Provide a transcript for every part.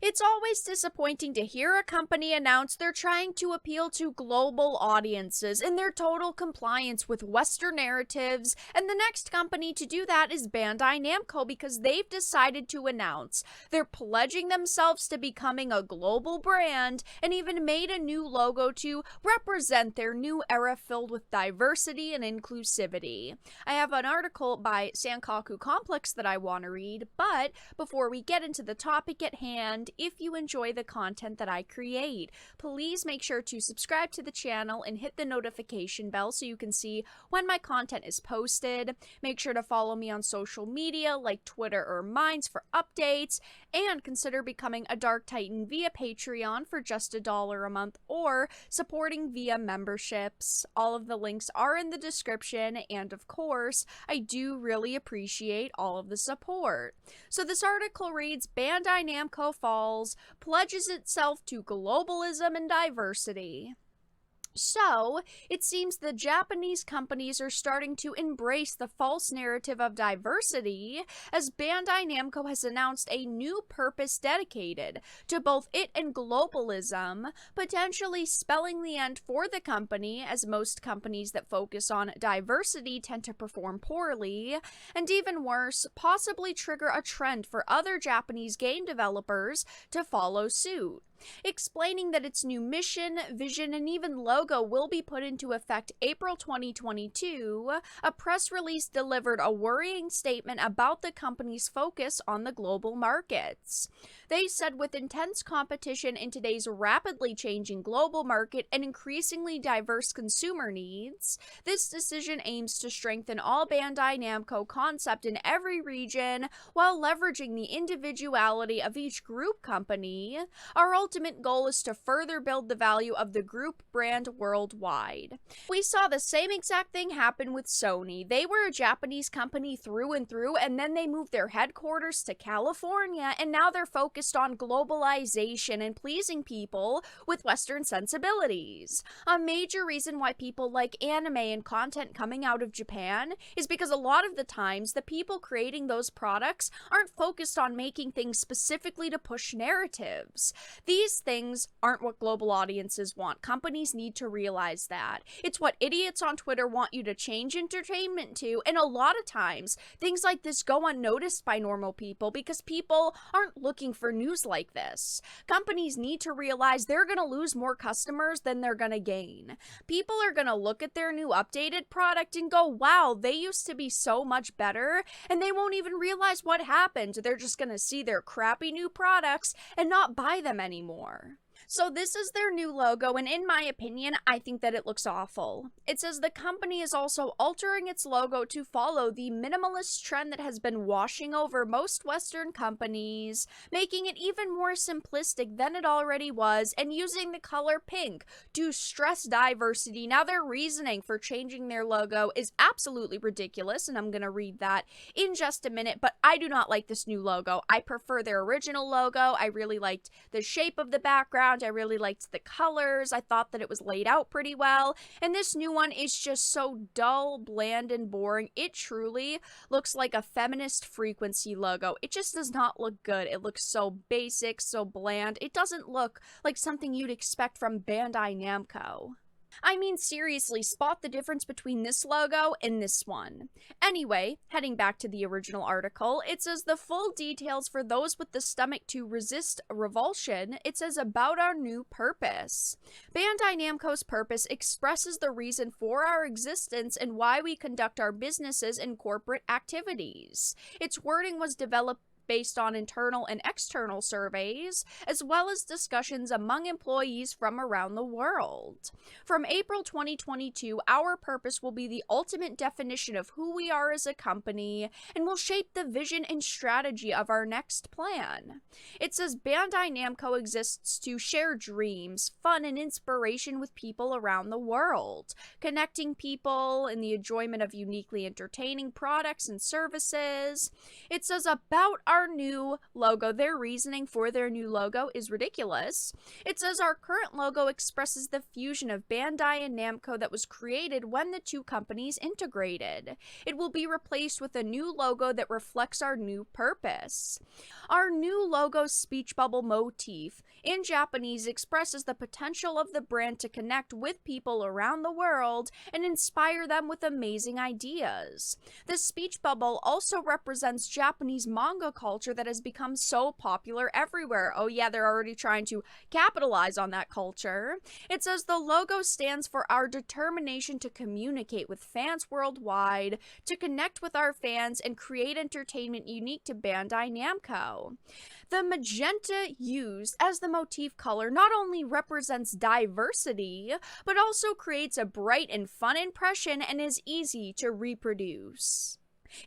It's always disappointing to hear a company announce they're trying to appeal to global audiences in their total compliance with Western narratives, and the next company to do that is Bandai Namco because they've decided to announce they're pledging themselves to becoming a global brand and even made a new logo to represent their new era filled with diversity and inclusivity. I have an article by Sankaku Complex that I want to read, but before we get into the topic at hand, if you enjoy the content that I create, please make sure to subscribe to the channel and hit the notification bell so you can see when my content is posted. Make sure to follow me on social media like Twitter or Minds for updates, and consider becoming a Dark Titan via Patreon for just $1 a month or supporting via memberships. All of the links are in the description, and of course, I do really appreciate all of the support. So this article reads, Bandai Namco Falls pledges itself to globalism and diversity. So, it seems the Japanese companies are starting to embrace the false narrative of diversity, as Bandai Namco has announced a new purpose dedicated to both it and globalism, potentially spelling the end for the company, as most companies that focus on diversity tend to perform poorly, and even worse, possibly trigger a trend for other Japanese game developers to follow suit. Explaining that its new mission, vision, and even logo will be put into effect April 2022, a press release delivered a worrying statement about the company's focus on the global markets. They said with intense competition in today's rapidly changing global market and increasingly diverse consumer needs, this decision aims to strengthen all Bandai Namco concept in every region while leveraging the individuality of each group company. Our ultimate goal is to further build the value of the group brand worldwide. We saw the same exact thing happen with Sony. They were a Japanese company through and through, and then they moved their headquarters to California, and now they're focused on globalization and pleasing people with Western sensibilities. A major reason why people like anime and content coming out of Japan is because a lot of the times the people creating those products aren't focused on making things specifically to push narratives. These things aren't what global audiences want. Companies need to realize that. It's what idiots on Twitter want you to change entertainment to, and a lot of times things like this go unnoticed by normal people because people aren't looking for news like this. Companies need to realize they're going to lose more customers than they're going to gain. People are going to look at their new updated product and go, wow, they used to be so much better, and they won't even realize what happened. They're just going to see their crappy new products and not buy them anymore. So this is their new logo, and in my opinion, I think that it looks awful. It says the company is also altering its logo to follow the minimalist trend that has been washing over most Western companies, making it even more simplistic than it already was, and using the color pink to stress diversity. Now, their reasoning for changing their logo is absolutely ridiculous, and I'm going to read that in just a minute, but I do not like this new logo. I prefer their original logo. I really liked the shape of the background. I really liked the colors. I thought that it was laid out pretty well. And this new one is just so dull, bland, and boring. It truly looks like a feminist frequency logo. It just does not look good. It looks so basic, so bland. It doesn't look like something you'd expect from Bandai Namco. I mean, seriously, spot the difference between this logo and this one. Anyway, heading back to the original article, it says the full details for those with the stomach to resist revulsion. It says about our new purpose. Bandai Namco's purpose expresses the reason for our existence and why we conduct our businesses and corporate activities. Its wording was developed based on internal and external surveys, as well as discussions among employees from around the world. From April 2022, our purpose will be the ultimate definition of who we are as a company and will shape the vision and strategy of our next plan. It says Bandai Namco exists to share dreams, fun, and inspiration with people around the world, connecting people in the enjoyment of uniquely entertaining products and services. It says about our our new logo, their reasoning for their new logo is ridiculous. It says our current logo expresses the fusion of Bandai and Namco that was created when the two companies integrated. It will be replaced with a new logo that reflects our new purpose. Our new logo's speech bubble motif in Japanese expresses the potential of the brand to connect with people around the world and inspire them with amazing ideas. The speech bubble also represents Japanese manga culture that has become so popular everywhere. Oh yeah, they're already trying to capitalize on that culture. It says the logo stands for our determination to communicate with fans worldwide, to connect with our fans, and create entertainment unique to Bandai Namco. The magenta used as the motif color not only represents diversity, but also creates a bright and fun impression and is easy to reproduce.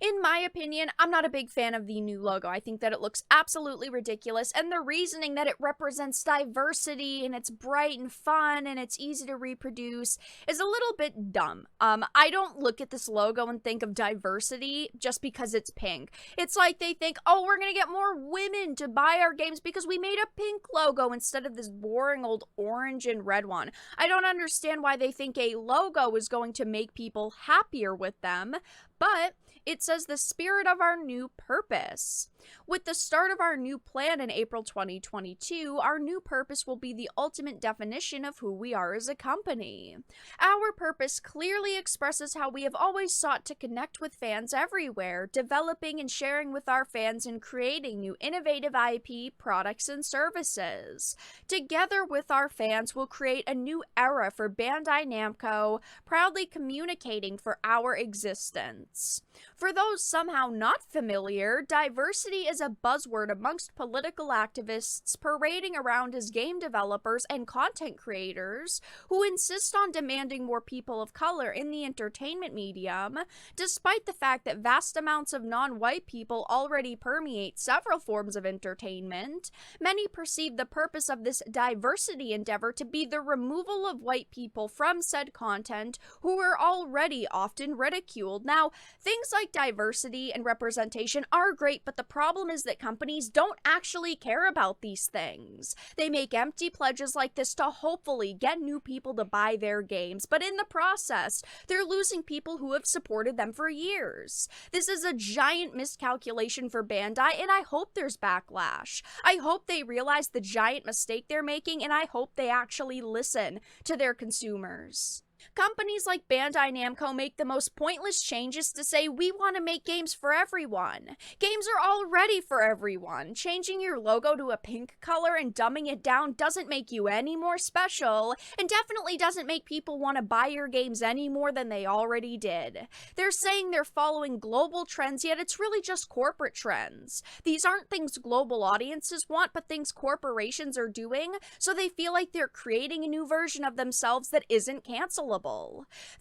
In my opinion, I'm not a big fan of the new logo. I think that it looks absolutely ridiculous, and the reasoning that it represents diversity and it's bright and fun and it's easy to reproduce is a little bit dumb. I don't look at this logo and think of diversity just because it's pink. It's like they think, oh, we're gonna get more women to buy our games because we made a pink logo instead of this boring old orange and red one. I don't understand why they think a logo is going to make people happier with them, but it says the spirit of our new purpose. With the start of our new plan in April 2022, our new purpose will be the ultimate definition of who we are as a company. Our purpose clearly expresses how we have always sought to connect with fans everywhere, developing and sharing with our fans and creating new innovative IP, products, and services. Together with our fans, we'll create a new era for Bandai Namco, proudly communicating for our existence. For those somehow not familiar, diversity is a buzzword amongst political activists parading around as game developers and content creators who insist on demanding more people of color in the entertainment medium, despite the fact that vast amounts of non-white people already permeate several forms of entertainment. Many perceive the purpose of this diversity endeavor to be the removal of white people from said content who are already often ridiculed. Now, things like diversity and representation are great, but the problem is that companies don't actually care about these things. They make empty pledges like this to hopefully get new people to buy their games, but in the process, they're losing people who have supported them for years. This is a giant miscalculation for Bandai, and I hope there's backlash. I hope they realize the giant mistake they're making, and I hope they actually listen to their consumers. Companies like Bandai Namco make the most pointless changes to say we want to make games for everyone. Games are already for everyone. Changing your logo to a pink color and dumbing it down doesn't make you any more special, and definitely doesn't make people want to buy your games any more than they already did. They're saying they're following global trends, yet it's really just corporate trends. These aren't things global audiences want, but things corporations are doing, so they feel like they're creating a new version of themselves that isn't cancelable.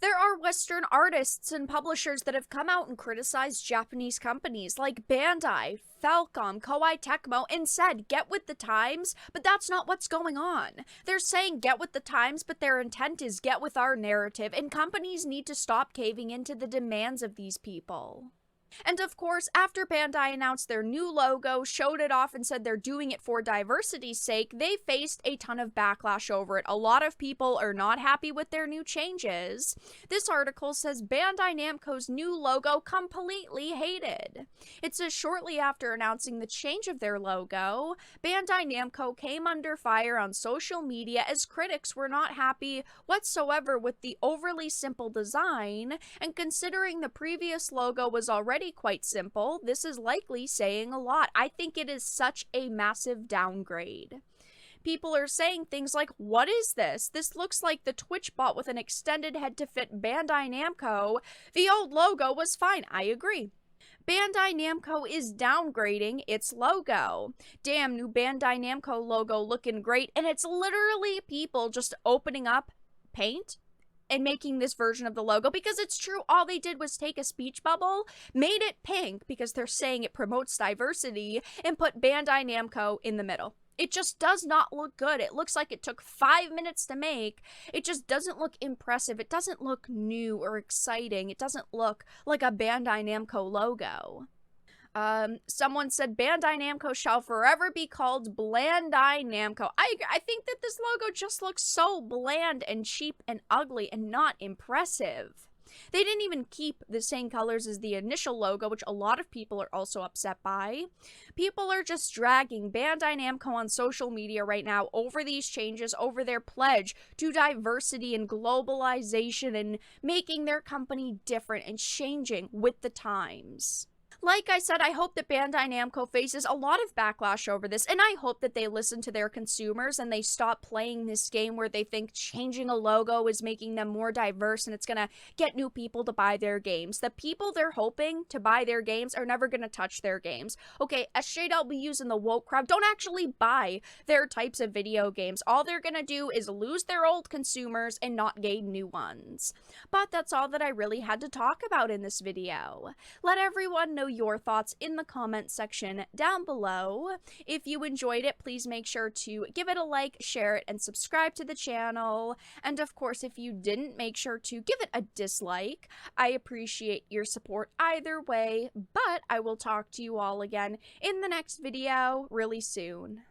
There are Western artists and publishers that have come out and criticized Japanese companies like Bandai, Falcom, Koei Tecmo, and said, get with the times, but that's not what's going on. They're saying get with the times, but their intent is get with our narrative, and companies need to stop caving into the demands of these people. And of course, after Bandai announced their new logo, showed it off, and said they're doing it for diversity's sake, they faced a ton of backlash over it. A lot of people are not happy with their new changes. This article says Bandai Namco's new logo completely hated. It says shortly after announcing the change of their logo, Bandai Namco came under fire on social media as critics were not happy whatsoever with the overly simple design, and considering the previous logo was already quite simple, this is likely saying a lot. I think it is such a massive downgrade. People are saying things like, what is this? This looks like the Twitch bot with an extended head to fit Bandai Namco. The old logo was fine. I agree. Bandai Namco is downgrading its logo. Damn, new Bandai Namco logo looking great, and it's literally people just opening up Paint and making this version of the logo, because it's true, all they did was take a speech bubble, made it pink because they're saying it promotes diversity, and put Bandai Namco in the middle. It just does not look good. It looks like it took 5 minutes to make. It just doesn't look impressive. It doesn't look new or exciting. It doesn't look like a Bandai Namco logo. Someone said Bandai Namco shall forever be called Blandai Namco. I think that this logo just looks so bland and cheap and ugly and not impressive. They didn't even keep the same colors as the initial logo, which a lot of people are also upset by. People are just dragging Bandai Namco on social media right now over these changes, over their pledge to diversity and globalization and making their company different and changing with the times. Like I said, I hope that Bandai Namco faces a lot of backlash over this, and I hope that they listen to their consumers and they stop playing this game where they think changing a logo is making them more diverse and it's gonna get new people to buy their games. The people they're hoping to buy their games are never gonna touch their games. Okay, SJWs and the woke crowd don't actually buy their types of video games. All they're gonna do is lose their old consumers and not gain new ones. But that's all that I really had to talk about in this video. Let everyone know your thoughts in the comment section down below. If you enjoyed it, please make sure to give it a like, share it, and subscribe to the channel. And of course, if you didn't, make sure to give it a dislike. I appreciate your support either way, but I will talk to you all again in the next video really soon.